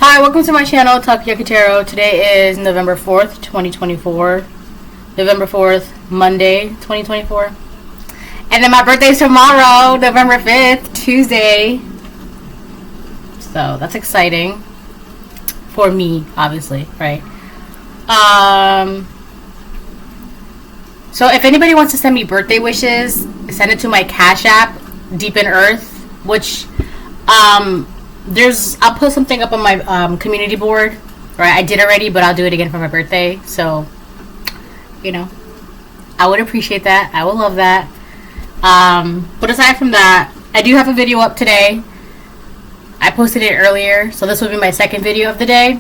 Hi, welcome to my channel, Talk Yakutero. Today is November 4th, 2024. November 4th, Monday, 2024. And then my birthday's tomorrow, November 5th, Tuesday. So, that's exciting. For me, obviously, right? So, if anybody wants to send me birthday wishes, send it to my CashApp, DeepInEarth, which, I'll put something up on my community board. Right, I did already, but I'll do it again for my birthday. So, I would appreciate that. I would love that. But aside from that, I do have a video up today. I posted it earlier, so this will be my second video of the day.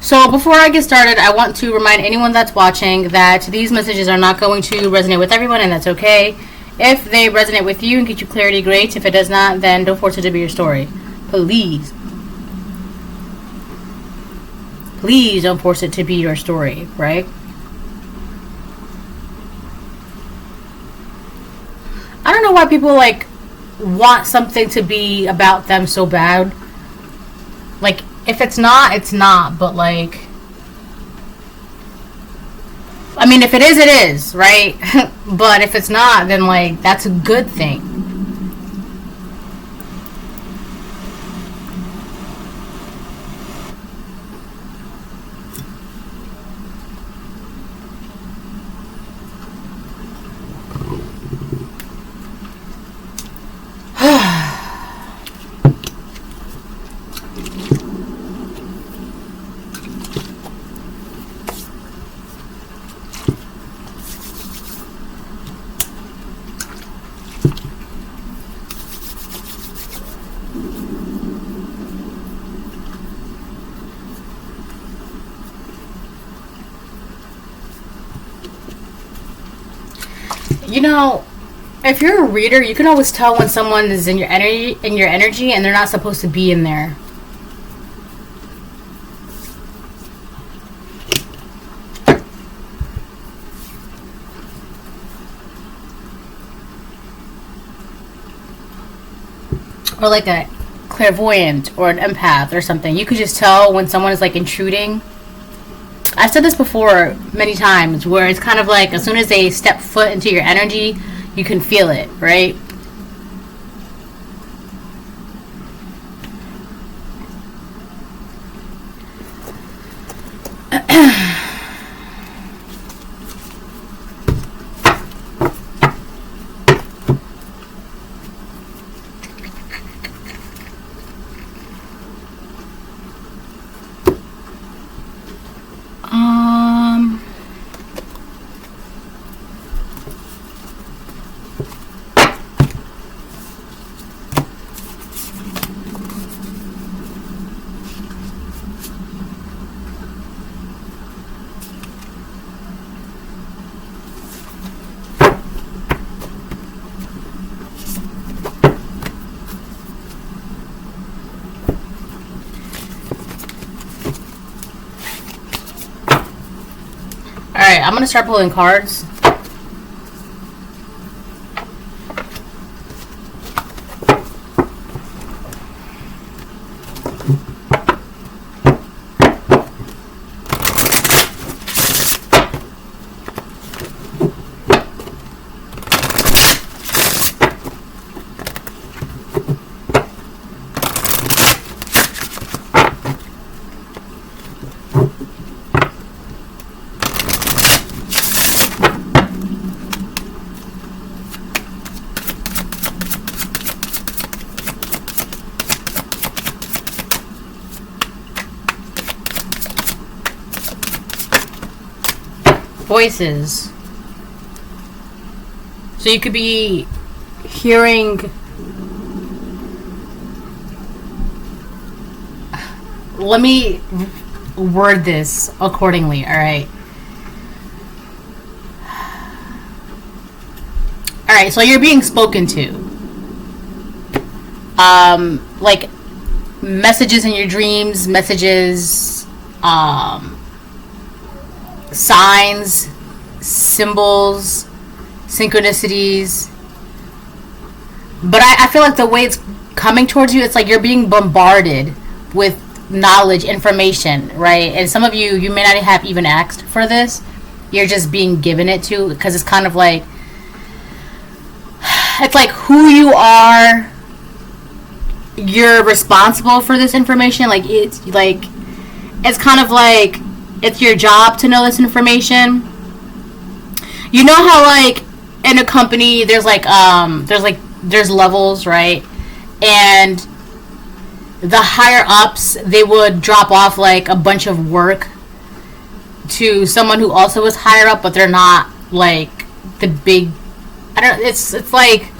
So before I get started, I want to remind anyone that's watching that these messages are not going to resonate with everyone, and that's okay. If they resonate with you and get you clarity, great. If it does not, then don't force it to be your story. Please. Please don't force it to be your story, right? I don't know why people, want something to be about them so bad. If it's not, it's not. But, I mean, if it is, right? But if it's not, then, that's a good thing. If you're a reader, you can always tell when someone is in your energy and they're not supposed to be in there. Or like a clairvoyant or an empath or something. You could just tell when someone is intruding. I've said this before many times, where it's kind of like as soon as they step foot into your energy, you can feel it, right? Alright, I'm gonna start pulling cards. Voices. So you could be hearing let me word this accordingly, alright? Alright, so you're being spoken to. Messages in your dreams, messages, signs, symbols, synchronicities. But I feel like the way it's coming towards you. It's like you're being bombarded with knowledge, information, right? And some of you may not have even asked for this. You're just being given it to, because it's kind of like, it's like who you are, you're responsible for this information. Like it's kind of like it's your job to know this information. You know how like in a company there's levels, right? And the higher ups, they would drop off like a bunch of work to someone who also is higher up, but they're not like the big, it's like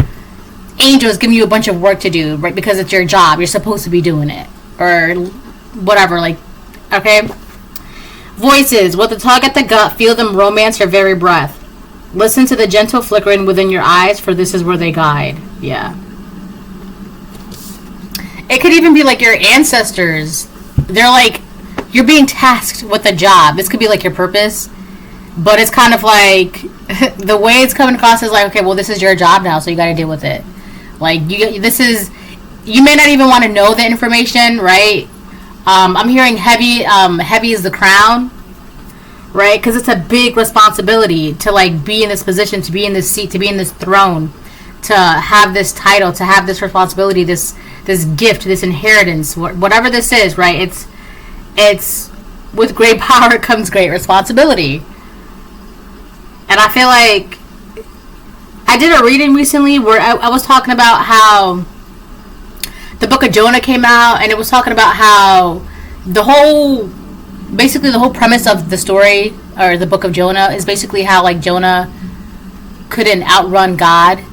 angels giving you a bunch of work to do, right? Because it's your job, you're supposed to be doing it, or whatever. Like, okay. Voices, with the tug at the gut, feel them romance your very breath. Listen to the gentle flickering within your eyes, for this is where they guide. Yeah. It could even be like your ancestors. They're like, you're being tasked with a job. This could be like your purpose, but it's kind of like the way it's coming across is like, okay, well, this is your job now, so you got to deal with it. Like you may not even want to know the information, right? I'm hearing heavy. Heavy is the crown, right? Because it's a big responsibility to like be in this position, to be in this seat, to be in this throne, to have this title, to have this responsibility, this gift, this inheritance, whatever this is, right? It's with great power comes great responsibility. And I feel like I did a reading recently where I was talking about how the book of Jonah came out, and it was talking about how basically the whole premise of the story, or the book of Jonah, is basically how like Jonah couldn't outrun God,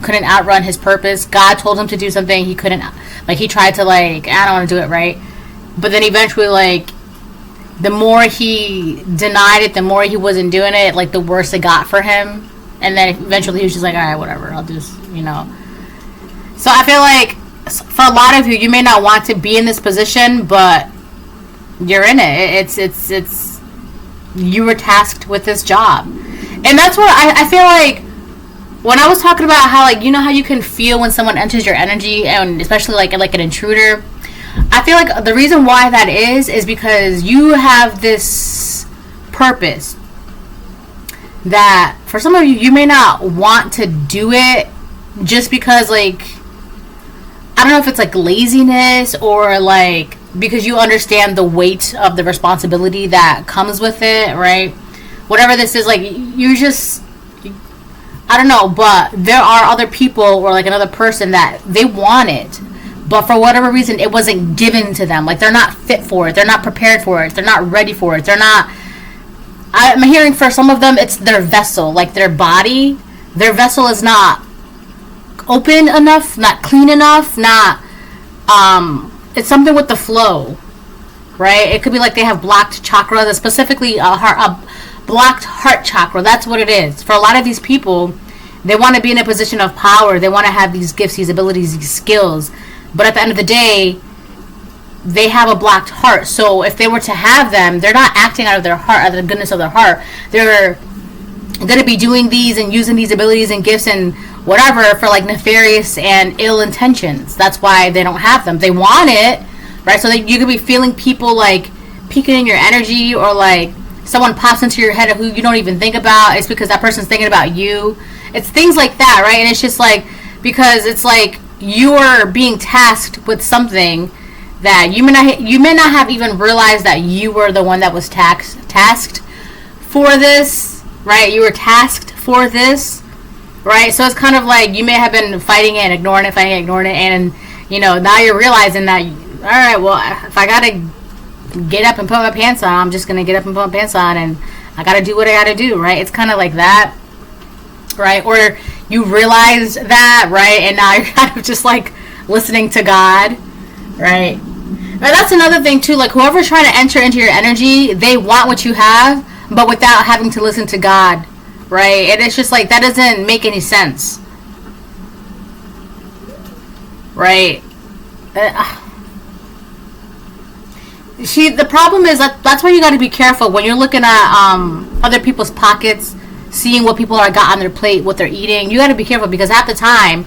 couldn't outrun his purpose. God told him to do something, he couldn't, like he tried to like, I don't want to do it, right? But then eventually, like, the more he denied it, the more he wasn't doing it, like the worse it got for him. And then eventually he was just like, all right, whatever, I'll just, So I feel like for a lot of you, you may not want to be in this position, but you're in it. It's you were tasked with this job. And that's what I feel like when I was talking about how, like, how you can feel when someone enters your energy, and especially like an intruder. I feel like the reason why that is because you have this purpose that for some of you may not want to do it just because, like, I don't know if it's like laziness or like because you understand the weight of the responsibility that comes with it, right? Whatever this is, like, you just, I don't know, but there are other people or like another person that they want it, but for whatever reason it wasn't given to them. Like, they're not fit for it, they're not prepared for it, they're not ready for it, they're not, I'm hearing for some of them it's their vessel, like their body, their vessel is not open enough, not clean enough, not it's something with the flow, right? It could be like they have blocked chakra, specifically a blocked heart chakra. That's what it is. For a lot of these people, they want to be in a position of power, they want to have these gifts, these abilities, these skills, but at the end of the day they have a blocked heart. So if they were to have them, they're not acting out of their heart, out of the goodness of their heart. They're going to be doing these and using these abilities and gifts and whatever for like nefarious and ill intentions. That's why they don't have them. They want it, right? So that you could be feeling people like peeking in your energy, or like someone pops into your head who you don't even think about. It's because that person's thinking about you. It's things like that, right? And it's just like, because it's like you're being tasked with something that you may not have even realized that you were the one that was tasked for this, right? You were tasked for this, right? So it's kind of like you may have been fighting it and ignoring it, and now you're realizing that, all right, well, if I gotta get up and put my pants on, I'm just gonna get up and put my pants on, and I gotta do what I gotta do, right? It's kind of like that, right? Or you realize that, right? And now you're kind of just like listening to God, right? Now that's another thing too, like whoever's trying to enter into your energy, they want what you have, but without having to listen to God, right? And it's just like, that doesn't make any sense, right? See, the problem is that's why you got to be careful when you're looking at other people's pockets, seeing what people are got on their plate, what they're eating. You got to be careful, because half the time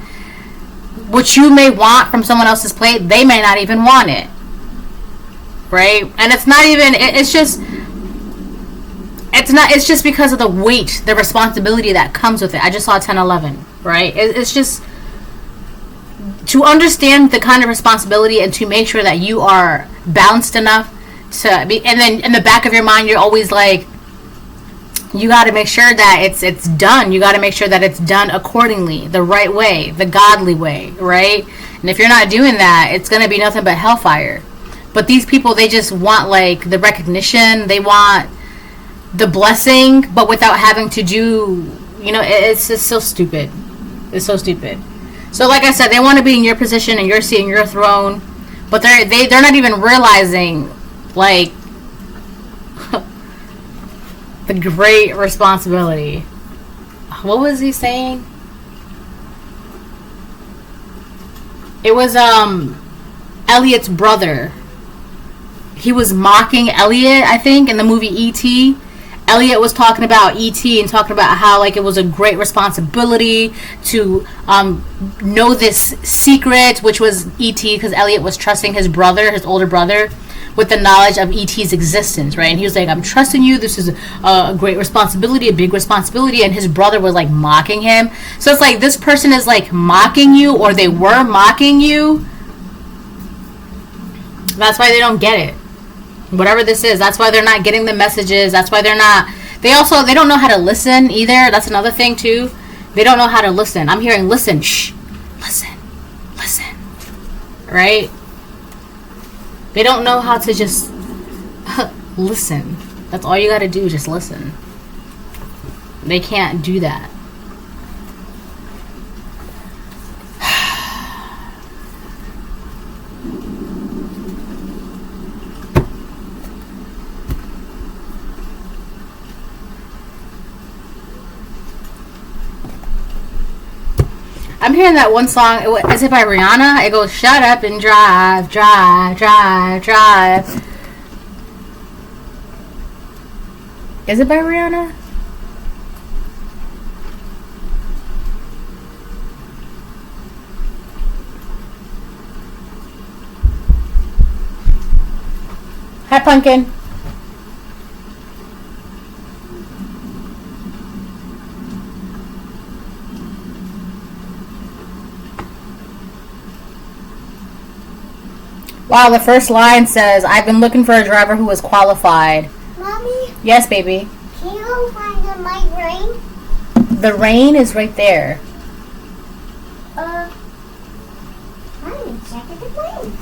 what you may want from someone else's plate, they may not even want it. Right? And it's not even, it's just because of the weight, the responsibility that comes with it. I just saw 1011, right? It's just to understand the kind of responsibility and to make sure that you are balanced enough to be, and then in the back of your mind, you're always like, you got to make sure that it's done. You got to make sure that it's done accordingly, the right way, the godly way, right? And if you're not doing that, it's going to be nothing but hellfire. But these people, they just want like the recognition, they want the blessing, but without having to do, it's just so stupid. It's so stupid. So like I said, they want to be in your position and you're seeing your throne, but they're not even realizing like the great responsibility. What was he saying? It was Elliot's brother. He was mocking Elliot, I think, in the movie E.T. Elliot was talking about E.T. and talking about how like it was a great responsibility to know this secret, which was E.T., because Elliot was trusting his brother, his older brother, with the knowledge of E.T.'s existence, right? And he was like, I'm trusting you. This is a great responsibility, a big responsibility. And his brother was like mocking him. So it's like this person is like mocking you, or they were mocking you. That's why they don't get it. Whatever this is, that's why they're not getting the messages. That's why they don't know how to listen either. That's another thing too. They don't know how to listen. I'm hearing listen, shh, listen, right? They don't know how to just listen. That's all you got to do, just listen. They can't do that. I'm hearing that one song. Is it by Rihanna? It goes, shut up and drive, drive, drive, drive. Is it by Rihanna? Hi, Pumpkin. Wow, the first line says, I've been looking for a driver who is qualified. Mommy? Yes, baby? Can you find the light rain? The rain is right there. I'm going to check at the plane.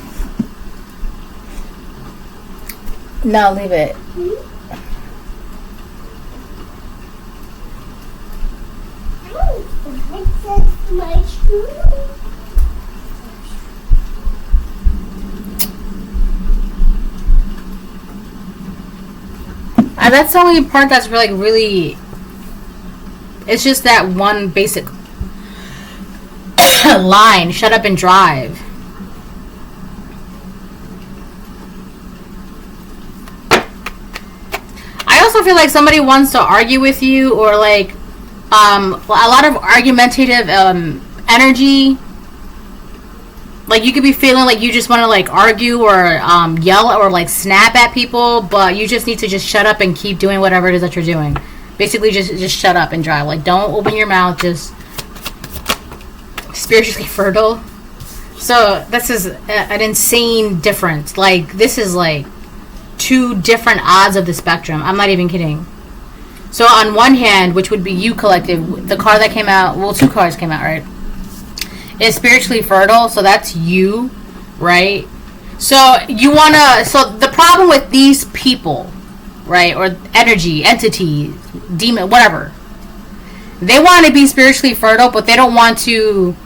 No, leave it. My shoe. That's the only part that's really. It's just that one basic line. Shut up and drive. I also feel like somebody wants to argue with you, or like a lot of argumentative energy. Like, you could be feeling like you just want to, like, argue or yell or, like, snap at people, but you just need to just shut up and keep doing whatever it is that you're doing. Basically, just shut up and drive. Like, don't open your mouth. Just spiritually fertile. So, this is an insane difference. Like, this is, like, two different odds of the spectrum. I'm not even kidding. So, on one hand, which would be you collective, the car that came out, well, two cars came out, right? Is spiritually fertile, so that's you, right? So the problem with these people, right, or energy, entity, demon, whatever, they want to be spiritually fertile, but they don't want to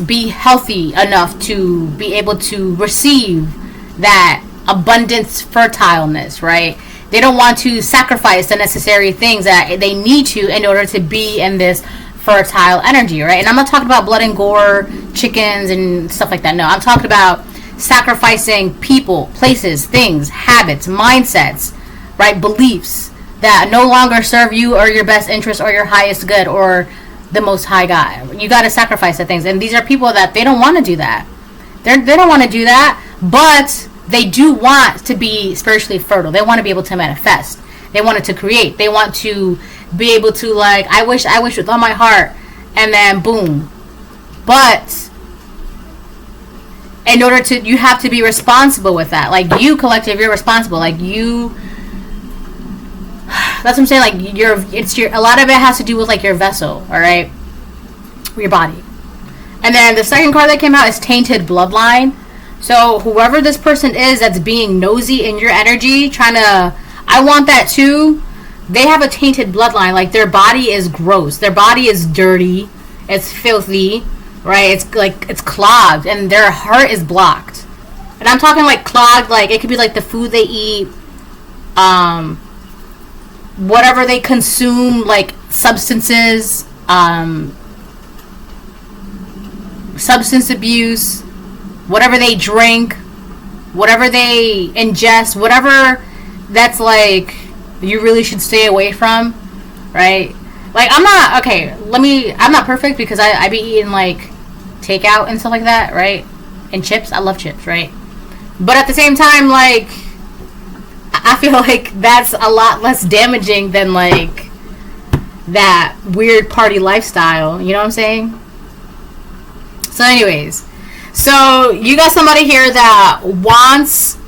be healthy enough to be able to receive that abundance, fertileness, right? They don't want to sacrifice the necessary things that they need to in order to be in this fertile energy, right? And I'm not talking about blood and gore, chickens and stuff like that. No, I'm talking about sacrificing people, places, things, habits, mindsets, right? Beliefs that no longer serve you or your best interest or your highest good or the Most High God. You got to sacrifice the things. And these are people that they don't want to do that. They don't want to do that, but they do want to be spiritually fertile. They want to be able to manifest. They want to create. They want to be able to, like, I wish with all my heart, and then boom. But in order to, you have to be responsible with that. Like, you collective, you're responsible. Like, you, that's what I'm saying. Like, a lot of it has to do with, like, your vessel, all right, your body. And then the second card that came out is Tainted Bloodline. So whoever this person is that's being nosy in your energy, trying to, I want that too, they have a tainted bloodline. Like, their body is gross. Their body is dirty. It's filthy, right? It's like, it's clogged, and their heart is blocked. And I'm talking like clogged, like it could be like the food they eat, whatever they consume, like substances, substance abuse, whatever they drink, whatever they ingest, whatever that's like you really should stay away from, right? Like, I'm not perfect because I be eating like takeout and stuff like that, right? And chips, I love chips, right? But at the same time, like, I feel like that's a lot less damaging than like that weird party lifestyle, you know what I'm saying? So anyways, so you got somebody here that wants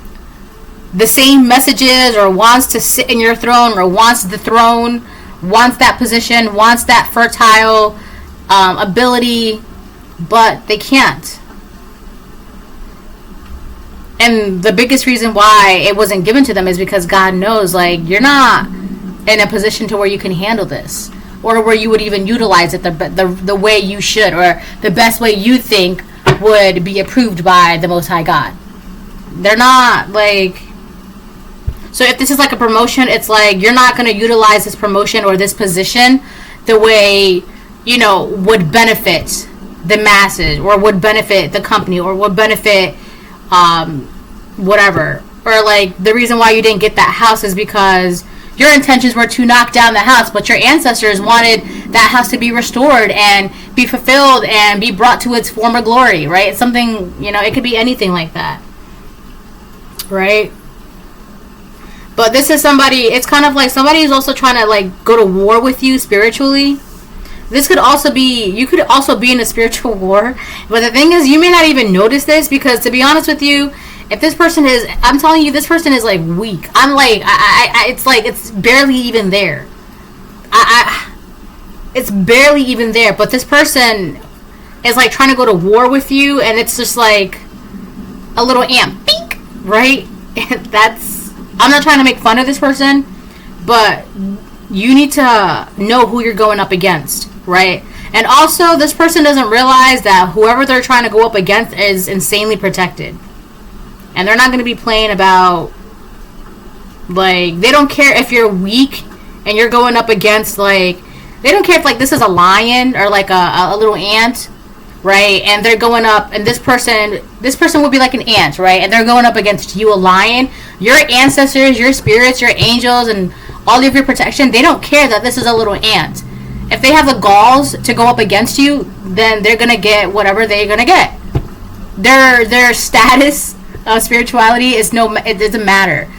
the same messages, or wants to sit in your throne, or wants the throne, wants that position, wants that fertile ability, but they can't. And the biggest reason why it wasn't given to them is because God knows, like, you're not in a position to where you can handle this, or where you would even utilize it the way you should, or the best way you think would be approved by the Most High God. They're not, like, so if this is like a promotion, it's like you're not going to utilize this promotion or this position the way, you know, would benefit the masses, or would benefit the company, or would benefit whatever. Or like, the reason why you didn't get that house is because your intentions were to knock down the house, but your ancestors wanted that house to be restored and be fulfilled and be brought to its former glory, right? It's something, you know, it could be anything like that, right? But this is somebody, it's kind of like somebody who's also trying to like go to war with you spiritually. This could also be, you could also be in a spiritual war. But the thing is, you may not even notice this, because to be honest with you, if this person is, I'm telling you, this person is like weak. I'm like, it's like, it's barely even there. It's barely even there. But this person is like trying to go to war with you, and it's just like a little ant, bink, right? That's, I'm not trying to make fun of this person, but you need to know who you're going up against, right? And also, this person doesn't realize that whoever they're trying to go up against is insanely protected. And they're not going to be playing about, like, they don't care if you're weak and you're going up against, like, they don't care if, like, this is a lion or, like, a little ant, right? And they're going up, and this person would be like an ant, right? And they're going up against you, a lion. Your ancestors, your spirits, your angels, and all of your protection, they don't care that this is a little ant. If they have the galls to go up against you, then they're going to get whatever they're going to get. Their status of spirituality is it doesn't matter.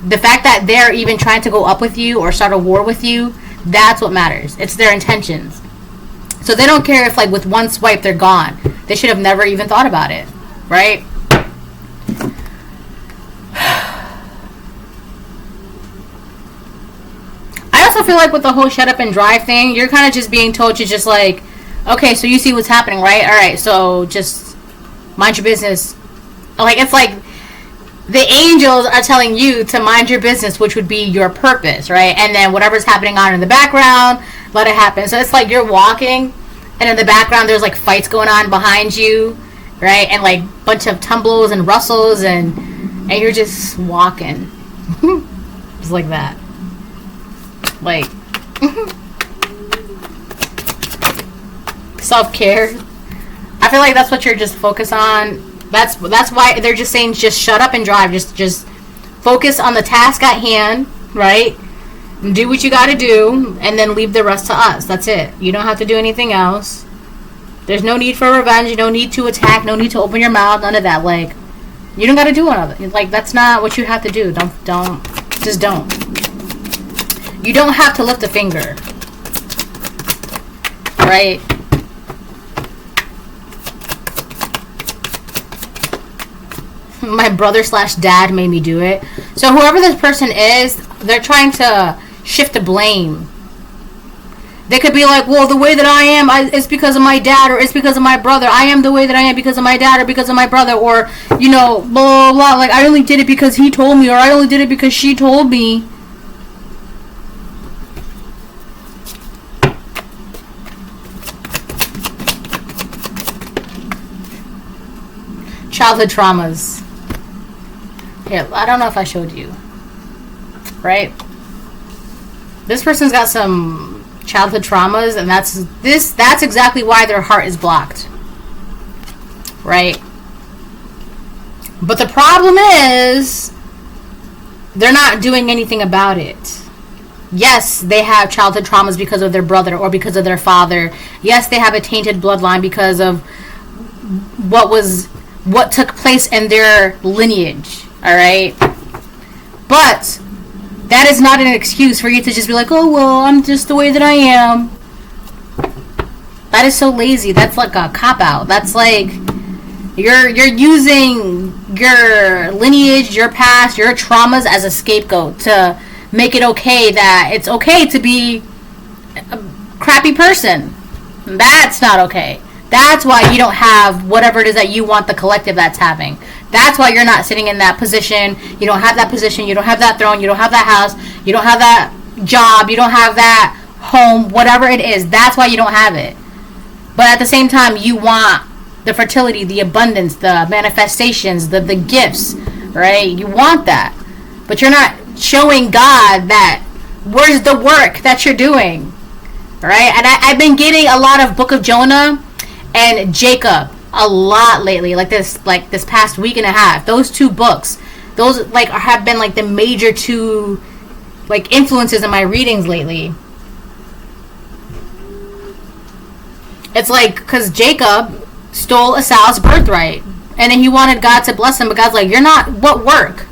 The fact that they're even trying to go up with you or start a war with you, that's what matters. It's their intentions. So they don't care if, like, with one swipe they're gone. They should have never even thought about it, right? I also feel like with the whole shut up and drive thing, you're kind of just being told to just, like, okay, so you see what's happening, right? All right, so just mind your business. Like, it's like the angels are telling you to mind your business, which would be your purpose, right? And then whatever's happening on in the background, let it happen. So it's like you're walking, and in the background there's like fights going on behind you, right? And like bunch of tumbles and rustles, and you're just walking. Just like that. Like self-care. I feel like that's what you're just focused on. That's why they're just saying just shut up and drive. Just focus on the task at hand, right? Do what you gotta do, and then leave the rest to us. That's it. You don't have to do anything else. There's no need for revenge. No need to attack. No need to open your mouth. None of that. Like, you don't gotta do one of it. Like, that's not what you have to do. Just don't. You don't have to lift a finger. Right? My brother / dad made me do it. So whoever this person is, they're trying to shift the blame. They could be like, well, the way that I am, it's because of my dad, or it's because of my brother. I am the way that I am because of my dad or because of my brother, or, you know, blah, blah, blah. Like, I only did it because he told me, or I only did it because she told me. Childhood traumas. Here, I don't know if I showed you. Right? This person's got some childhood traumas, and that's exactly why their heart is blocked. Right? But the problem is they're not doing anything about it. Yes, they have childhood traumas because of their brother or because of their father. Yes, they have a tainted bloodline because of what took place in their lineage. All right? But that is not an excuse for you to just be like, oh, well, I'm just the way that I am. That is so lazy. That's like a cop-out. That's like you're using your lineage, your past, your traumas as a scapegoat to make it okay that it's okay to be a crappy person. That's not okay. That's why you don't have whatever it is that you want the collective that's having. That's why you're not sitting in that position. You don't have that position. You don't have that throne. You don't have that house. You don't have that job. You don't have that home. Whatever it is, that's why you don't have it. But at the same time, you want the fertility, the abundance, the manifestations, the gifts, right? You want that. But you're not showing God that where's the work that you're doing, right? And I've been getting a lot of Book of Jonah and Jacob a lot lately, like this past week and a half. Those two books, those like have been like the major two like influences in my readings lately. It's like because Jacob stole Esau's birthright, and then he wanted God to bless him, but God's like, you're not, what work?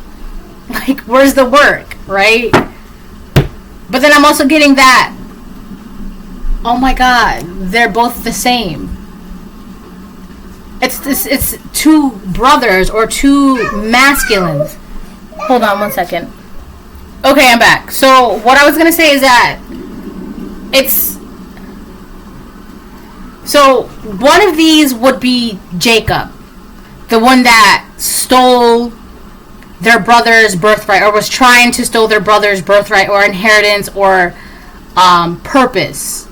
Like, where's the work, right? But then I'm also getting that, oh my God, they're both the same. It's two brothers or two masculines. Hold on 1 second. Okay, I'm back. So what I was gonna say is that so one of these would be Jacob, the one that stole their brother's birthright, or was trying to steal their brother's birthright or inheritance or purpose,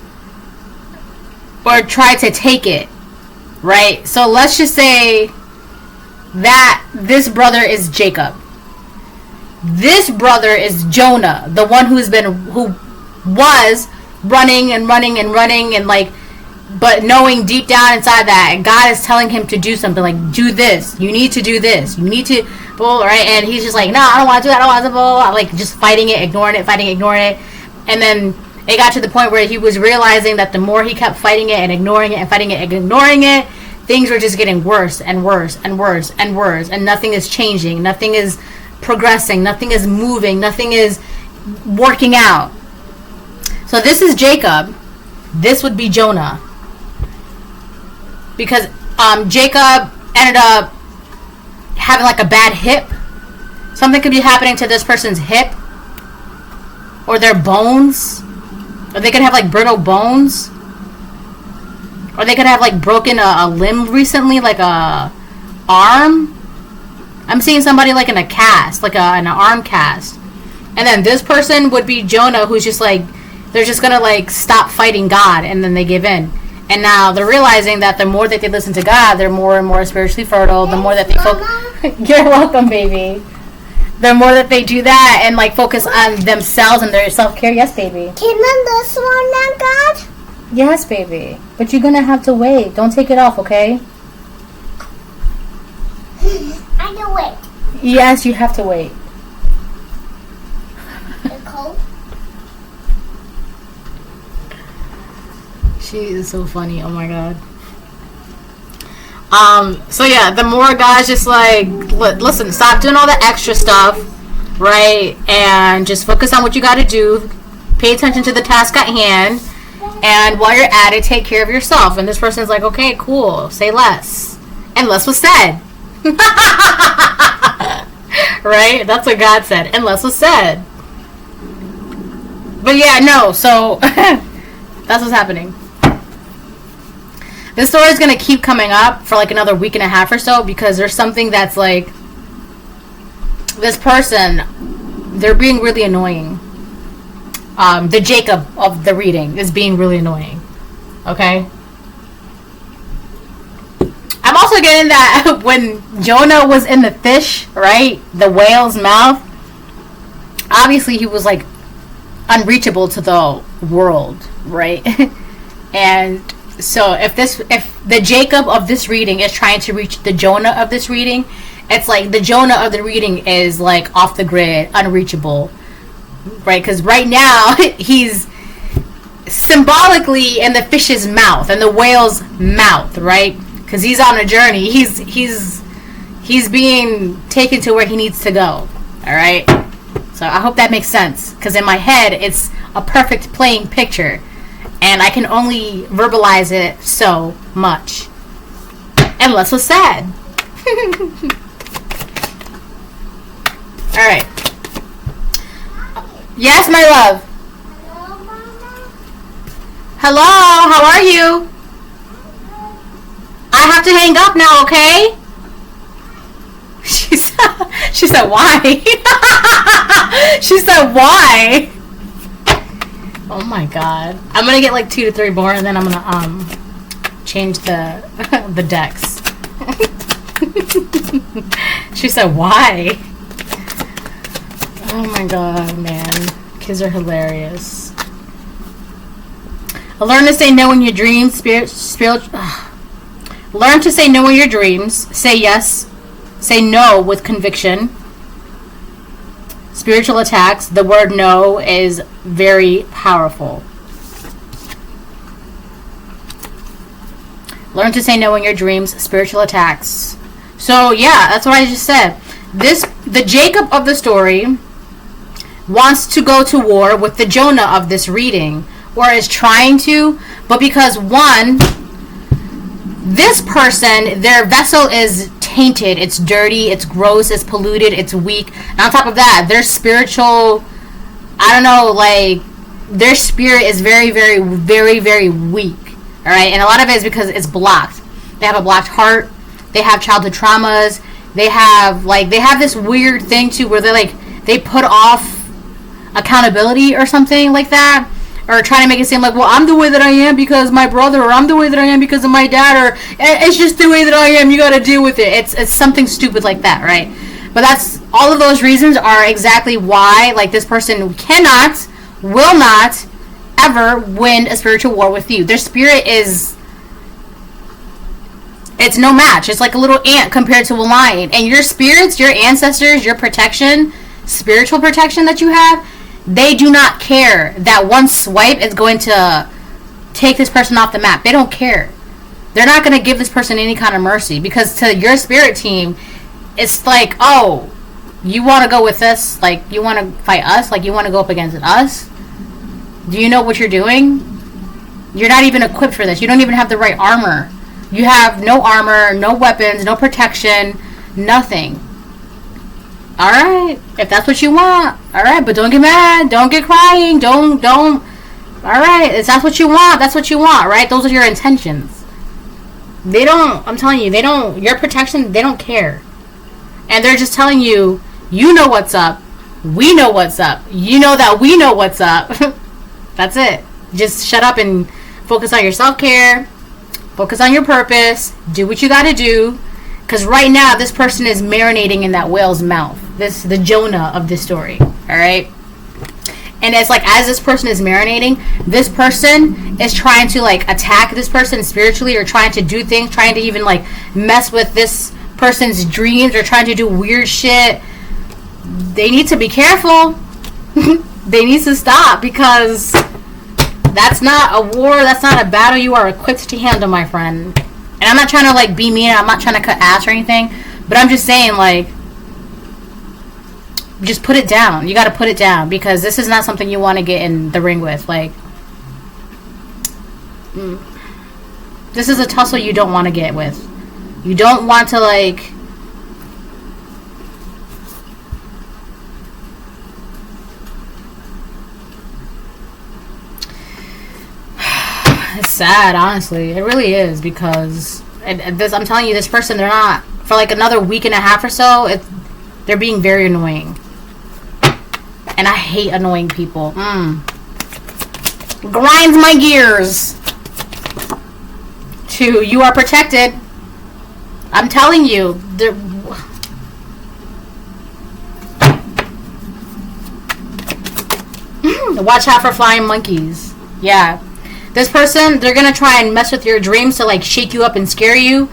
or tried to take it. Right? So let's just say that this brother is Jacob. This brother is Jonah, the one who was running and like, but knowing deep down inside that God is telling him to do something, like, do this, you need to do this, you need to, blah, right? And he's just like, no, I don't want to do that, I don't want to, blah, like just fighting it, ignoring it. And then it got to the point where he was realizing that the more he kept fighting it and ignoring it and fighting it and ignoring it, things were just getting worse and worse and worse and worse, and nothing is changing, nothing is progressing, nothing is moving, nothing is working out. So this is Jacob. This would be Jonah. Because Jacob ended up having like a bad hip. Something could be happening to this person's hip or their bones, or they could have like brittle bones, or they could have like broken a limb recently, like a arm. I'm seeing somebody like in a cast, like an arm cast. And then this person would be Jonah, who's just like, they're just gonna like stop fighting God, and then they give in. And now they're realizing that the more that they listen to God, they're more and more spiritually fertile. The more that they focus, you're welcome, baby. The more that they do that and like focus on themselves and their self-care. Yes, baby. Can I this one now, God? Yes, baby. But you're gonna have to wait. Don't take it off, okay? I can wait. Yes, you have to wait. The cold? She is so funny. Oh my god. So yeah, the more guys just like, listen, stop doing all the extra stuff, right? And just focus on what you got to do. Pay attention to the task at hand. And while you're at it, take care of yourself. And this person's like, okay, cool. Say less. And less was said. Right? That's what God said. And less was said. But yeah, no. So that's what's happening. This story is going to keep coming up for like another week and a half or so, because there's something that's like, this person, they're being really annoying. The Jacob of the reading is being really annoying. Okay? I'm also getting that when Jonah was in the fish, right? The whale's mouth. Obviously, he was like unreachable to the world, right? And so if the Jacob of this reading is trying to reach the Jonah of this reading, it's like the Jonah of the reading is like off the grid, unreachable, right? Because right now he's symbolically in the fish's mouth and the whale's mouth, right? Because he's on a journey. He's being taken to where he needs to go. All right. So I hope that makes sense. Because in my head, it's a perfect playing picture. And I can only verbalize it so much. And less was said. Alright. Yes, my love. Hello, Mama. Hello, how are you? I have to hang up now, okay? She said why? She said why? Oh my god. I'm gonna get like 2 to 3 more, and then I'm gonna change the the decks. She said why? Oh my god, man. Kids are hilarious. Learn to say no in your dreams. Learn to say no in your dreams. Say yes. Say no with conviction. Spiritual attacks. The word no is very powerful. Learn to say no in your dreams. Spiritual attacks. So yeah, that's what I just said. The Jacob of the story wants to go to war with the Jonah of this reading, or is trying to, but because one, this person, their vessel is tainted, it's dirty, it's gross, it's polluted, it's weak. And on top of that, their spiritual, I don't know, like, their spirit is very, very, very, very weak. Alright? And a lot of it is because it's blocked. They have a blocked heart. They have childhood traumas. They have this weird thing, too, where they put off accountability or something like that. Or trying to make it seem like, well, I'm the way that I am because my brother, or I'm the way that I am because of my dad, or it's just the way that I am, you gotta deal with it. It's something stupid like that, right? But that's, all of those reasons are exactly why, like, this person cannot, will not, ever win a spiritual war with you. Their spirit is, it's no match. It's like a little ant compared to a lion. And your spirits, your ancestors, your protection, spiritual protection that you have, they do not care that one swipe is going to take this person off the map. They don't care. They're not going to give this person any kind of mercy, because to your spirit team, it's like, oh, you want to go with us? Like, you want to fight us? Like, you want to go up against us? Do you know what you're doing? You're not even equipped for this. You don't even have the right armor. You have no armor, no weapons, no protection, nothing. Alright, if that's what you want. Alright, but don't get mad. Don't get crying. Don't. Alright, if that's what you want, that's what you want, right? Those are your intentions. They don't, I'm telling you, they don't, your protection, they don't care. And they're just telling you, you know what's up. We know what's up. You know that we know what's up. That's it. Just shut up and focus on your self-care. Focus on your purpose. Do what you gotta do. Because right now, this person is marinating in that whale's mouth. The Jonah of this story. Alright? And it's like, as this person is marinating, this person is trying to, like, attack this person spiritually, or trying to do things, trying to even, like, mess with this person's dreams, or trying to do weird shit. They need to be careful. They need to stop, because That's not a war. That's not a battle you are equipped to handle, my friend. And I'm not trying to, like, be mean. I'm not trying to cut ass or anything. But I'm just saying, like, just put it down. You got to put it down. Because this is not something you want to get in the ring with. Like, this is a tussle you don't want to get with. You don't want to, like... It's sad, honestly. It really is, because I'm telling you, this person, they're not, for like another week and a half or so, they're being very annoying. And I hate annoying people. Grinds my gears. 2, you are protected. I'm telling you. Watch out for flying monkeys. Yeah. This person, they're going to try and mess with your dreams to, like, shake you up and scare you.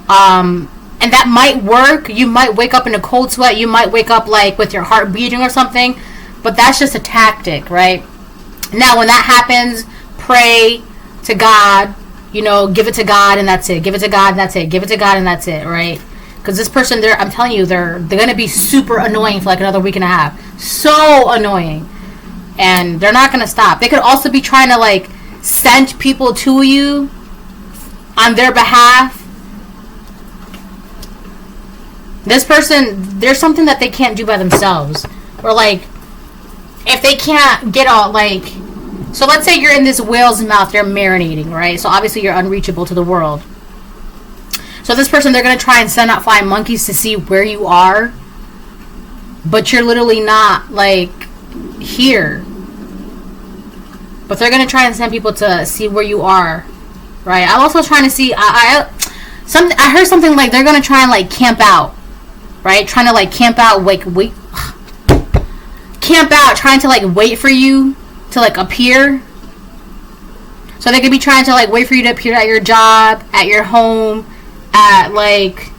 And that might work. You might wake up in a cold sweat. You might wake up, like, with your heart beating or something. But that's just a tactic, right? Now, when that happens, pray to God. You know, give it to God and that's it. Give it to God and that's it. Give it to God and that's it, right? Because this person, I'm telling you, they're going to be super annoying for, like, another week and a half. So annoying. And they're not going to stop. They could also be trying to, like, send people to you on their behalf. This person, there's something that they can't do by themselves. Or, like, if they can't get all, like, so let's say you're in this whale's mouth, they're marinating, right? So obviously you're unreachable to the world. So this person, they're going to try and send out flying monkeys to see where you are. But you're literally not, like, here. But they're going to try and send people to see where you are. Right? I'm also trying to see... I heard something like they're going to try and, like, camp out. Right? Trying to, like, camp out, wait. Camp out, trying to, like, wait for you to, like, appear. So they could be trying to, like, wait for you to appear at your job, at your home, at, like,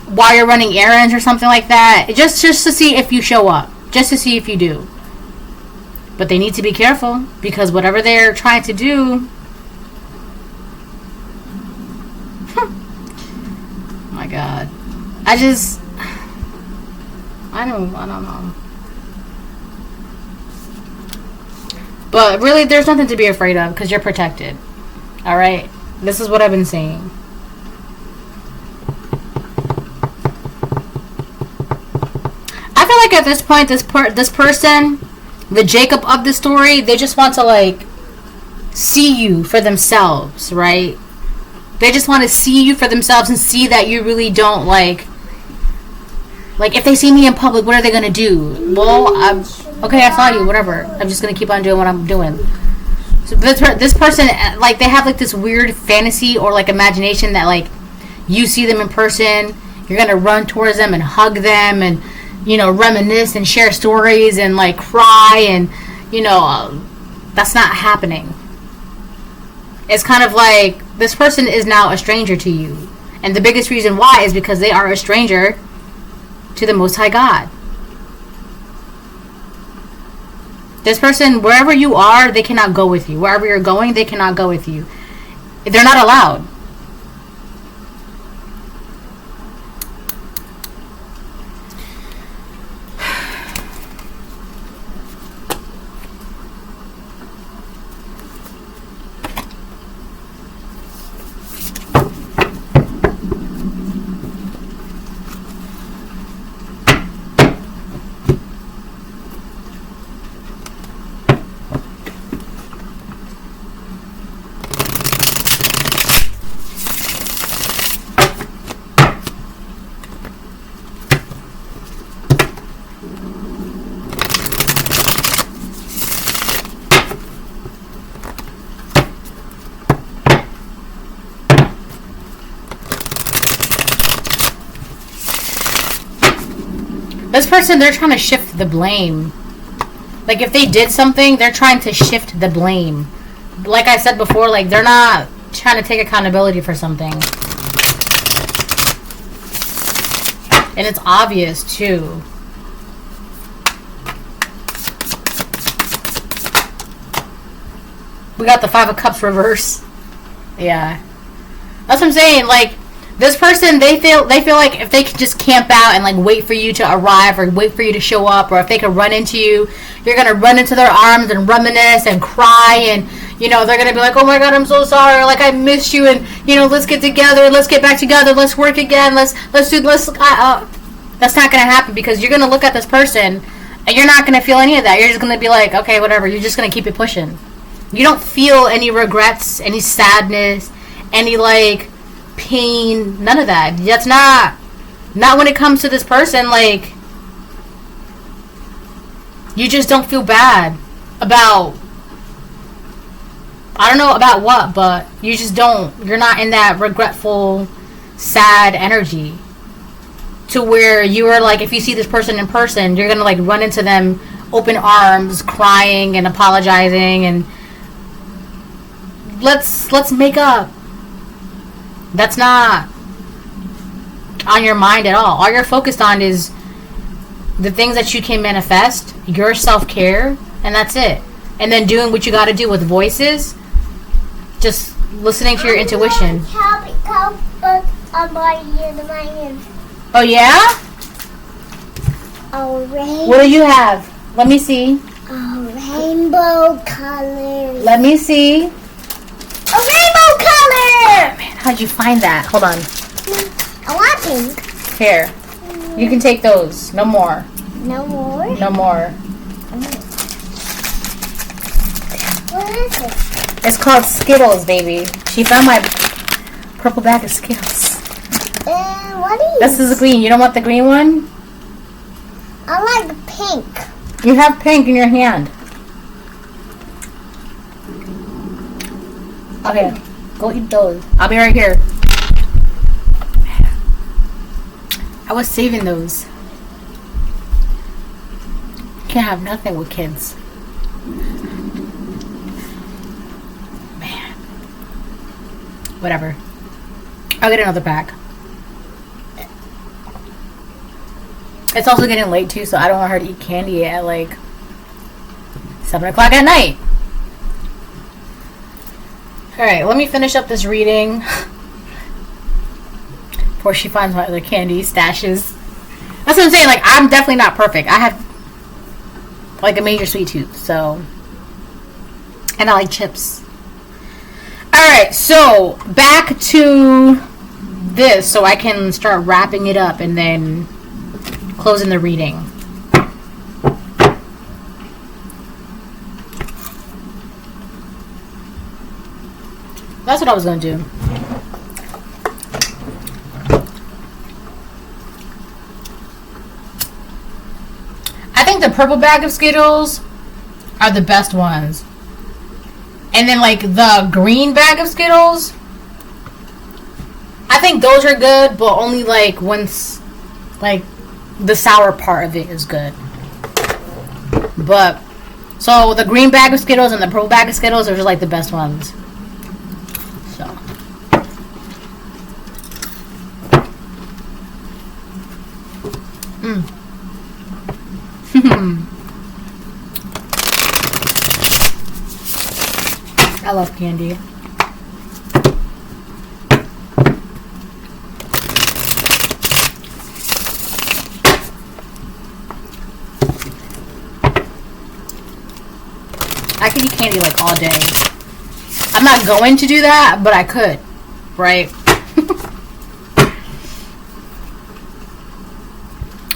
while you're running errands or something like that. Just to see if you show up. Just to see if you do. But they need to be careful, because whatever they're trying to do... Oh my God. I don't know. But really, there's nothing to be afraid of, because you're protected. Alright? This is what I've been saying. I feel like at this point, this person... the Jacob of the story, they just want to, like, see you for themselves, right? They just want to see you for themselves and see that you really don't, like, if they see me in public, what are they going to do? Well, okay, I saw you, whatever. I'm just going to keep on doing what I'm doing. So this person, like, they have, like, this weird fantasy or, like, imagination that, like, you see them in person, you're going to run towards them and hug them and, you know, reminisce and share stories and, like, cry and, you know, that's not happening. It's kind of like this person is now a stranger to you. And the biggest reason why is because they are a stranger to the Most High God. This person, wherever you are, they cannot go with you. Wherever you're going, they cannot go with you. They're not allowed. This person, they're trying to shift the blame. Like, if they did something, they're trying to shift the blame. Like I said before, like, they're not trying to take accountability for something. And it's obvious, too. We got the Five of Cups reverse. Yeah. That's what I'm saying. Like, this person, they feel like if they can just camp out and like wait for you to arrive or wait for you to show up, or if they can run into you, you're gonna run into their arms and reminisce and cry, and you know they're gonna be like, oh my god, I'm so sorry, like I miss you, and you know let's get together, let's get back together, let's work again, let's do let's. That's not gonna happen, because you're gonna look at this person and you're not gonna feel any of that. You're just gonna be like, okay, whatever. You're just gonna keep it pushing. You don't feel any regrets, any sadness, any like pain, none of that. That's not when it comes to this person. Like, you just don't feel bad about, I don't know about what, but you just don't. You're not in that regretful, sad energy to where you are like, if you see this person in person, you're gonna like run into them open arms, crying and apologizing and let's make up. That's not on your mind at all. All you're focused on is the things that you can manifest, your self-care, and that's it. And then doing what you got to do with voices, just listening to your intuition. Oh yeah? What do you have? Let me see. Rainbow colors. Let me see. A rainbow color! Man, how'd you find that? Hold on. I want pink. Here. You can take those. No more. No more? No more. What is it? It's called Skittles, baby. She found my purple bag of Skittles. What is This is the green. You don't want the green one? I like pink. You have pink in your hand. Okay, go eat those. I'll be right here. I was saving those. Can't have nothing with kids. Man. Whatever. I'll get another pack. It's also getting late too, so I don't want her to eat candy at like 7 o'clock at night. Alright, let me finish up this reading before she finds my other candy stashes. That's what I'm saying, like, I'm definitely not perfect. I have like a major sweet tooth, so, and I like chips. Alright, so back to this so I can start wrapping it up and then closing the reading. That's what I was going to do. I think the purple bag of Skittles are the best ones. And then like the green bag of Skittles, I think those are good, but only like once, like the sour part of it is good. But so the green bag of Skittles and the purple bag of Skittles are just like the best ones. So I love candy. I could eat candy like all day. I'm not going to do that, but I could, right?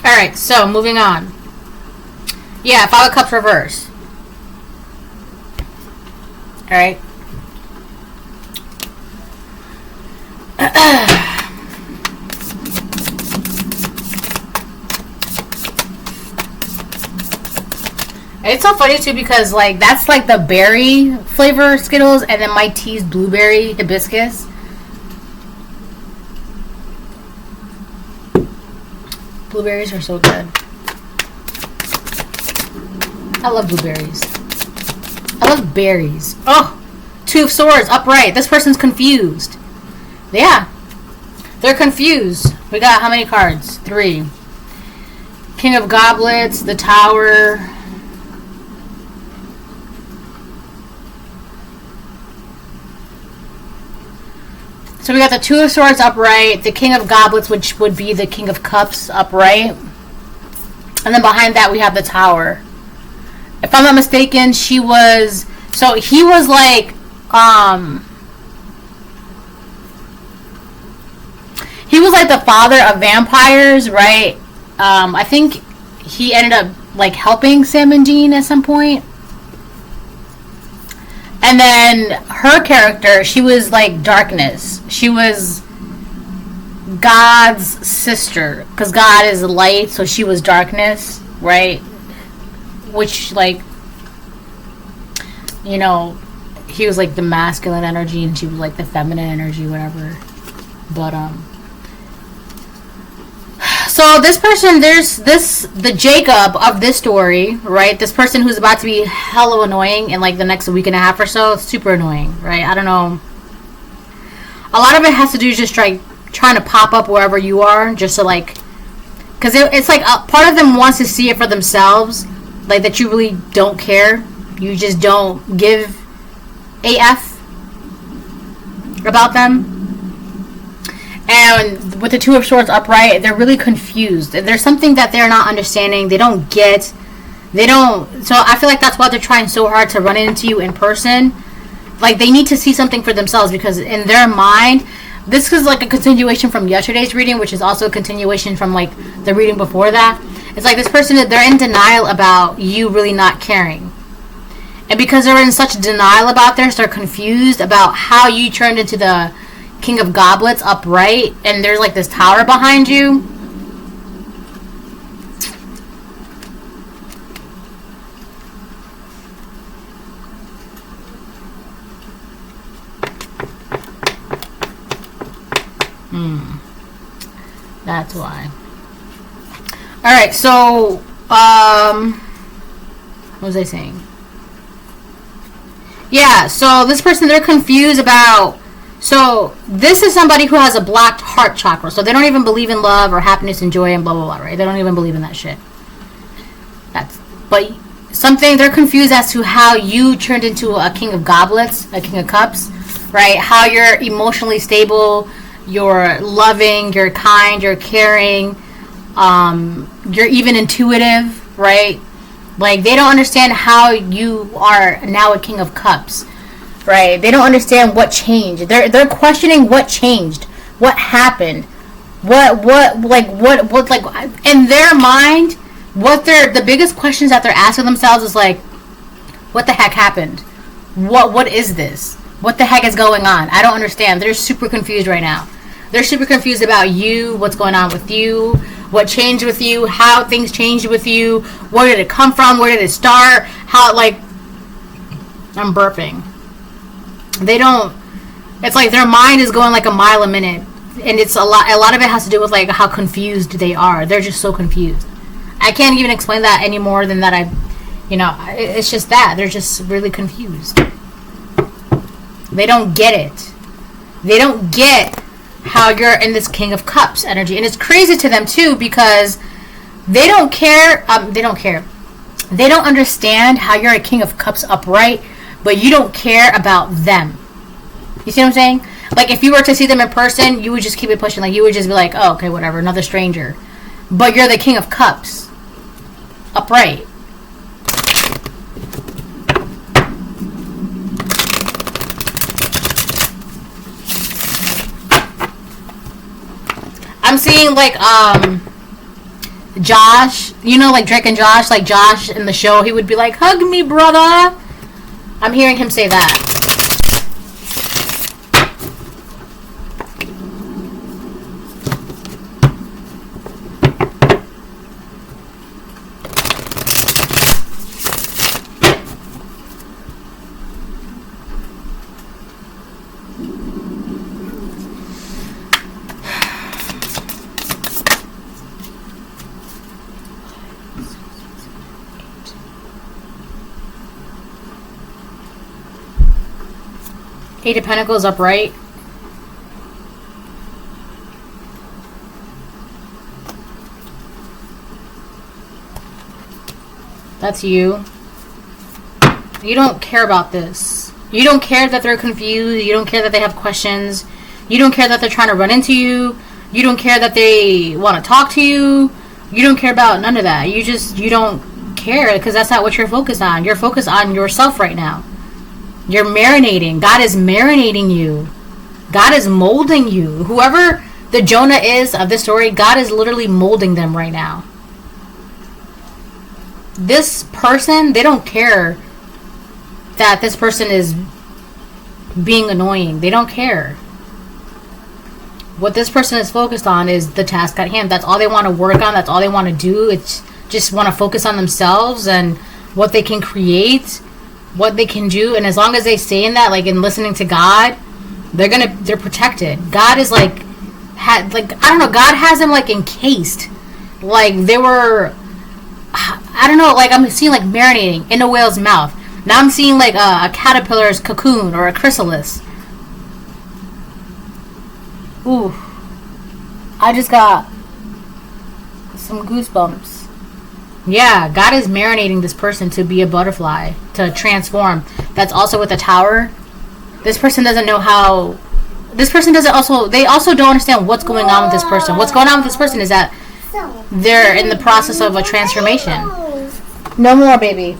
Alright, so moving on. Yeah, Five of Cups reverse. Alright. It's so funny too because like that's like the berry flavor Skittles, and then my tea's blueberry hibiscus. Blueberries are so good. I love blueberries. I love berries. Oh, Two of Swords upright. This person's confused. Yeah, they're confused. We got how many cards? 3. King of Goblets, the Tower. So we got the Two of Swords upright, the King of Goblets, which would be the King of Cups upright. And then behind that we have the Tower. If I'm not mistaken, he was like, he was like the father of vampires, right? I think he ended up like helping Sam and Dean at some point. And then her character, she was like darkness. She was God's sister, because God is light, so she was darkness, right? Which, like, you know, he was like the masculine energy and she was like the feminine energy, whatever. But so this person, there's the Jacob of this story, right? This person who's about to be hella annoying in like the next week and a half or so. It's super annoying, right? I don't know. A lot of it has to do just trying to pop up wherever you are, just to like, because it's like a part of them wants to see it for themselves, like that you really don't care. You just don't give a F about them. And with the Two of Swords upright, they're really confused. There's something that they're not understanding. They don't get. So I feel like that's why they're trying so hard to run into you in person. Like, they need to see something for themselves, because in their mind, this is like a continuation from yesterday's reading, which is also a continuation from like the reading before that. It's like this person, they're in denial about you really not caring. And because they're in such denial about this, they're confused about how you turned into the King of Goblets upright, and there's like this tower behind you. That's why. Alright, so what was I saying? Yeah, so this person, they're confused about. So this is somebody who has a blocked heart chakra. So they don't even believe in love or happiness and joy and blah, blah, blah, right? They don't even believe in that shit. But something, they're confused as to how you turned into a King of Goblets, a King of Cups, right? How you're emotionally stable, you're loving, you're kind, you're caring, you're even intuitive, right? Like, they don't understand how you are now a King of Cups. Right, they don't understand what changed. They're questioning what changed, what happened, what in their mind, the biggest questions that they're asking themselves is like, what the heck happened? What is this? What the heck is going on? I don't understand. They're super confused right now. They're super confused about you, what's going on with you, what changed with you, how things changed with you, where did it come from, where did it start, how, like, I'm burping. They don't, it's like their mind is going like a mile a minute, and it's a lot of it has to do with like how confused they are. They're just so confused. I can't even explain that any more than that. It's just that they're just really confused. They don't get it. They don't get how you're in this King of Cups energy, and it's crazy to them too, because they don't care. They don't understand how you're a King of Cups upright, but you don't care about them. You see what I'm saying? Like, if you were to see them in person, you would just keep it pushing. Like, you would just be like, oh, okay, whatever, another stranger. But you're the King of Cups upright. I'm seeing, like, Josh, you know, like Drake and Josh, like Josh in the show, he would be like, hug me, brother. I'm hearing him say that. Eight of Pentacles upright. That's you. You don't care about this. You don't care that they're confused. You don't care that they have questions. You don't care that they're trying to run into you. You don't care that they want to talk to you. You don't care about none of that. You don't care because that's not what you're focused on. You're focused on yourself right now. You're marinating. God is marinating you. God is molding you. Whoever the Jonah is of this story, God is literally molding them right now. This person, they don't care that this person is being annoying. They don't care. What this person is focused on is the task at hand. That's all they want to work on. That's all they want to do. It's just want to focus on themselves and what they can create, what they can do. And as long as they stay in that, like in listening to God, they're protected. God is like, I don't know, God has them like encased. Like they were, I don't know, like I'm seeing like marinating in a whale's mouth. Now I'm seeing like a caterpillar's cocoon or a chrysalis. Ooh, I just got some goosebumps. Yeah, God is marinating this person to be a butterfly, to transform. That's also with the tower. This person doesn't know how. This person doesn't also. They also don't understand what's going on with this person. What's going on with this person is that they're in the process of a transformation. No more, baby.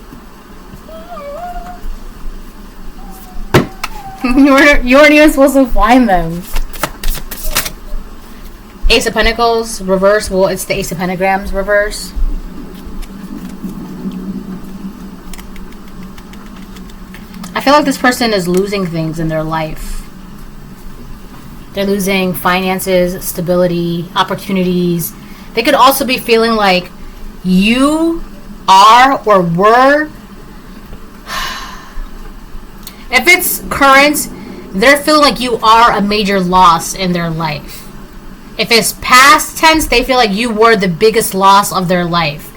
You weren't even supposed to find them. Ace of Pentacles, reverse. Well, it's the Ace of Pentagrams, reverse. I feel like this person is losing things in their life. They're losing finances, stability, opportunities. They could also be feeling like you are or were. If it's current, they're feeling like you are a major loss in their life. If it's past tense, they feel like you were the biggest loss of their life.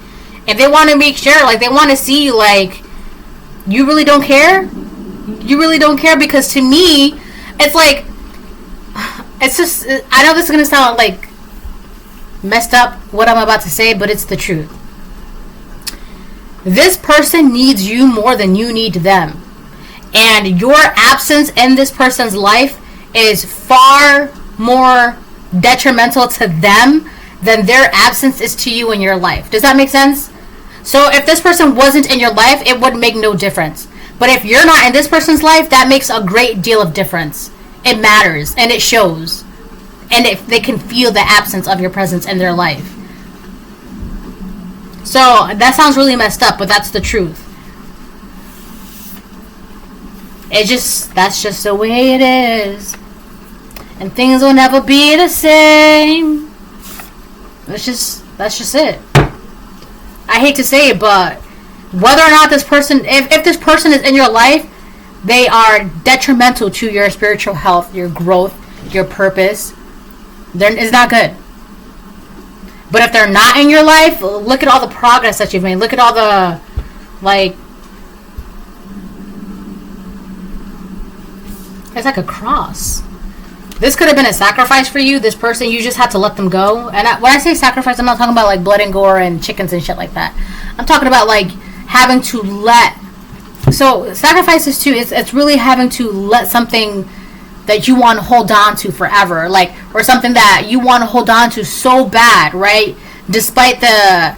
And they want to make sure, like, they want to see you, like, you really don't care? You really don't care? Because to me, it's like, it's just, I know this is going to sound, like, messed up, what I'm about to say, but it's the truth. This person needs you more than you need them. And your absence in this person's life is far more detrimental to them than their absence is to you in your life. Does that make sense? So if this person wasn't in your life, it would make no difference. But if you're not in this person's life, that makes a great deal of difference. It matters and it shows. And if they can feel the absence of your presence in their life. So that sounds really messed up, but that's the truth. That's just the way it is. And things will never be the same. That's just it. I hate to say it, but whether or not this person, if this person is in your life, they are detrimental to your spiritual health, your growth, your purpose. It's not good. But if they're not in your life, look at all the progress that you've made. Look at all the, like, it's like a cross. This could have been a sacrifice for you. This person, you just had to let them go. And when I say sacrifice, I'm not talking about like blood and gore and chickens and shit like that. I'm talking about like having to let. So sacrifices too. It's really having to let something that you want to hold on to forever, like, or something that you want to hold on to so bad, right? Despite the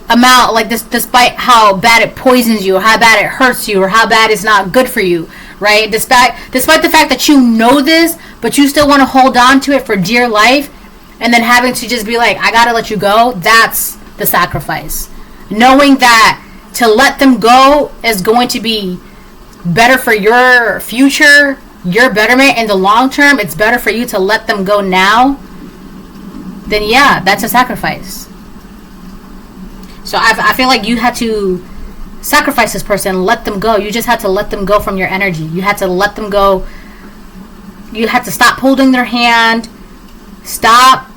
amount, like this, despite how bad it poisons you, or how bad it hurts you, or how bad it's not good for you. Right? Despite the fact that you know this, but you still want to hold on to it for dear life, and then having to just be like, I gotta let you go, that's the sacrifice. Knowing that to let them go is going to be better for your future, your betterment in the long term, it's better for you to let them go now, then yeah, that's a sacrifice. So I feel like you had to sacrifice this person, let them go. You just had to let them go from your energy. You had to let them go. You had to stop holding their hand. Stop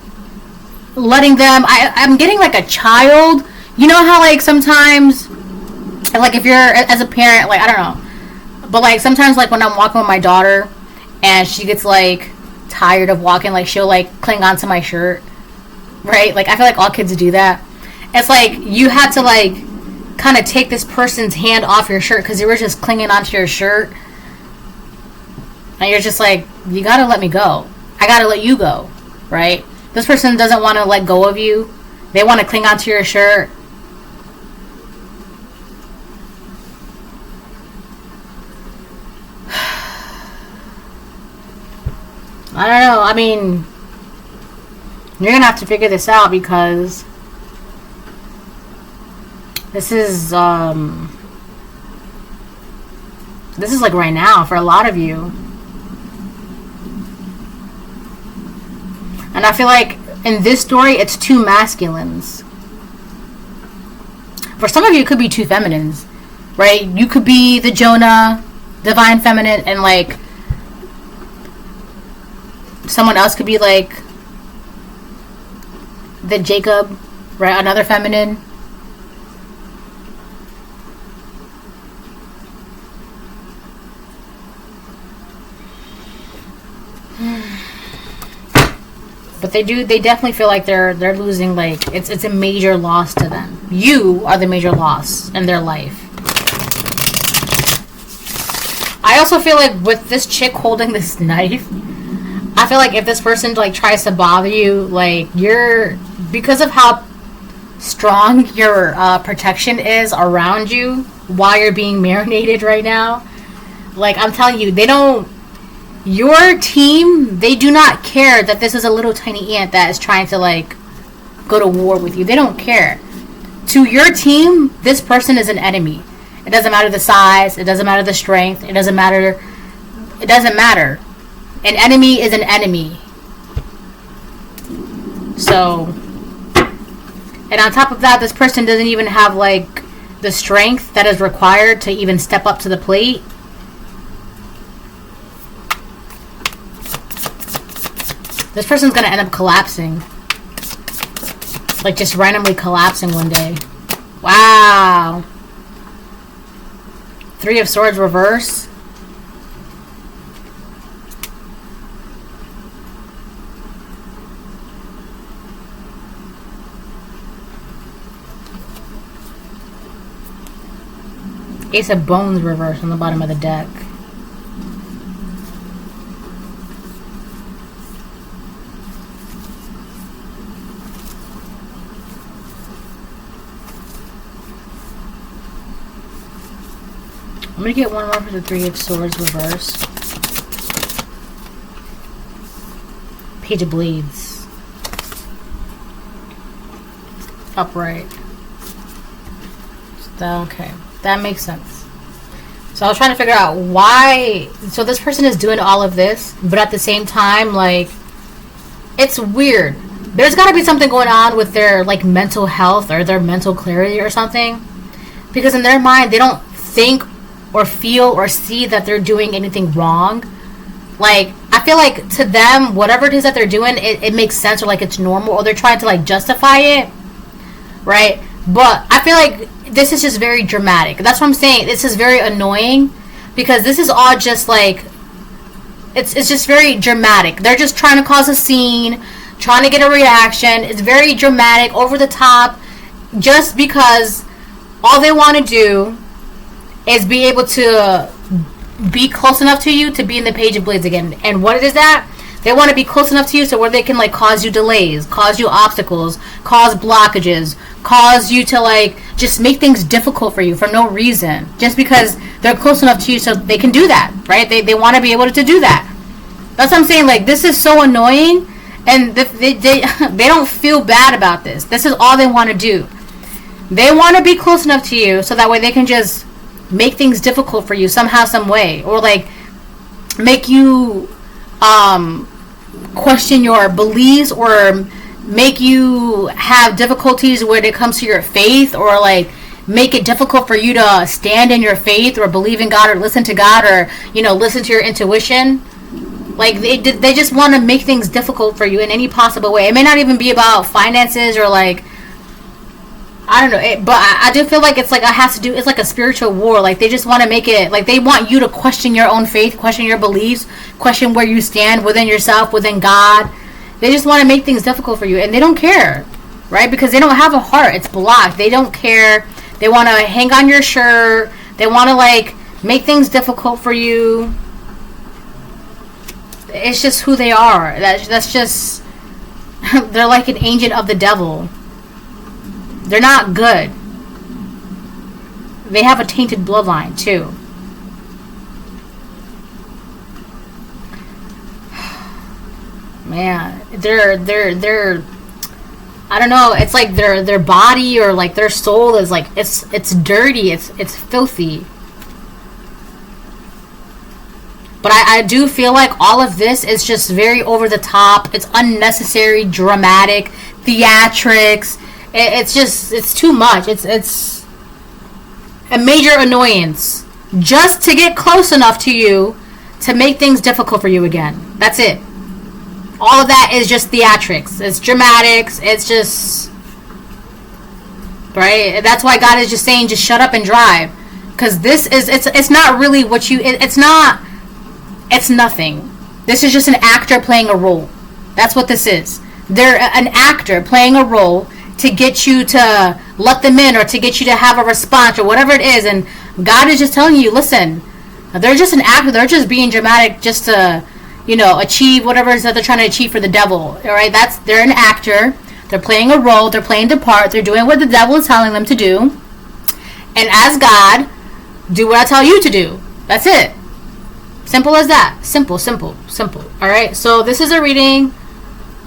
letting them. I'm getting like a child. You know how like sometimes, like if you're as a parent, like I don't know, but like sometimes like when I'm walking with my daughter and she gets like tired of walking, like she'll like cling onto my shirt, right? Like I feel like all kids do that. It's like you had to like kind of take this person's hand off your shirt because you were just clinging onto your shirt. And you're just like, you gotta let me go. I gotta let you go, right? This person doesn't want to let go of you. They want to cling onto your shirt. I don't know. I mean, you're gonna have to figure this out, because this is like right now for a lot of you. And I feel like in this story, it's two masculines. For some of you, it could be two feminines, right? You could be the Jonah, divine feminine, and like someone else could be like the Jacob, right? Another feminine. But they definitely feel like they're losing, like it's a major loss to them. You are the major loss in their life. I also feel like with this chick holding this knife, I feel like if this person like tries to bother you, like because of how strong your protection is around you while you're being marinated right now, like I'm telling you, your team, they do not care that this is a little tiny ant that is trying to like go to war with you. They don't care. To your team, this person is an enemy. It doesn't matter the size, it doesn't matter the strength, it doesn't matter. An enemy is an enemy. So, and on top of that, this person doesn't even have like the strength that is required to even step up to the plate. This person's gonna end up collapsing. Like just randomly collapsing one day. Wow. 3 of Swords reverse. Ace of Bones reverse on the bottom of the deck. I'm going to get one more for the 3 of Swords reverse. Page of Blades. Upright. Okay. That makes sense. So I was trying to figure out why. So this person is doing all of this, but at the same time, like, it's weird. There's got to be something going on with their, like, mental health or their mental clarity or something. Because in their mind, they don't think or feel or see that they're doing anything wrong. Like, I feel like to them, whatever it is that they're doing, it makes sense, or like it's normal, or they're trying to like justify it, right? But I feel like this is just very dramatic. That's what I'm saying. This is very annoying, because this is all just like, it's just very dramatic. They're just trying to cause a scene, trying to get a reaction. It's very dramatic, over the top, just because all they want to do is be able to be close enough to you to be in the Page of Blades again. And what is that? They want to be close enough to you so where they can like cause you delays, cause you obstacles, cause blockages, cause you to like just make things difficult for you for no reason, just because they're close enough to you so they can do that, right? They want to be able to do that. That's what I'm saying. Like, this is so annoying, and they don't feel bad about this. This is all they want to do. They want to be close enough to you so that way they can just make things difficult for you somehow, some way, or like make you question your beliefs, or make you have difficulties when it comes to your faith, or like make it difficult for you to stand in your faith or believe in God or listen to God, or listen to your intuition. Like, they just want to make things difficult for you in any possible way. It may not even be about finances or like, I don't know, but I do feel like it's like it's like a spiritual war. Like, they just want to make it, like, they want you to question your own faith, question your beliefs, question where you stand within yourself, within God. They just want to make things difficult for you, and they don't care, right? Because they don't have a heart. It's blocked. They don't care. They want to hang on your shirt. They want to, like, make things difficult for you. it's just who they are. That's just they're like an agent of the devil. They're not good. They have a tainted bloodline too. Man, they're I don't know, it's like their body or like their soul is like it's dirty, it's filthy. But I do feel like all of this is just very over the top. It's unnecessary, dramatic, theatrics. It's too much. It's a major annoyance just to get close enough to you to make things difficult for you again. That's it. All of that is just theatrics. It's dramatics. It's just... Right? That's why God is just saying, just shut up and drive. Because this is... It's not really what you... It's not... It's nothing. This is just an actor playing a role. That's what this is. They're an actor playing a role to get you to let them in or to get you to have a response or whatever it is. And God is just telling you, listen, they're just an actor. They're just being dramatic just to... achieve whatever it is that they're trying to achieve for the devil. All right, they're an actor. They're playing a role. They're playing the part. They're doing what the devil is telling them to do. And as God, do what I tell you to do. That's it. Simple as that. Simple, simple, simple. All right. So this is a reading.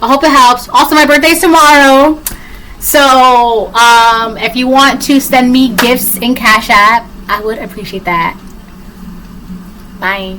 I hope it helps. Also, my birthday's tomorrow. So if you want to send me gifts in CashApp, I would appreciate that. Bye.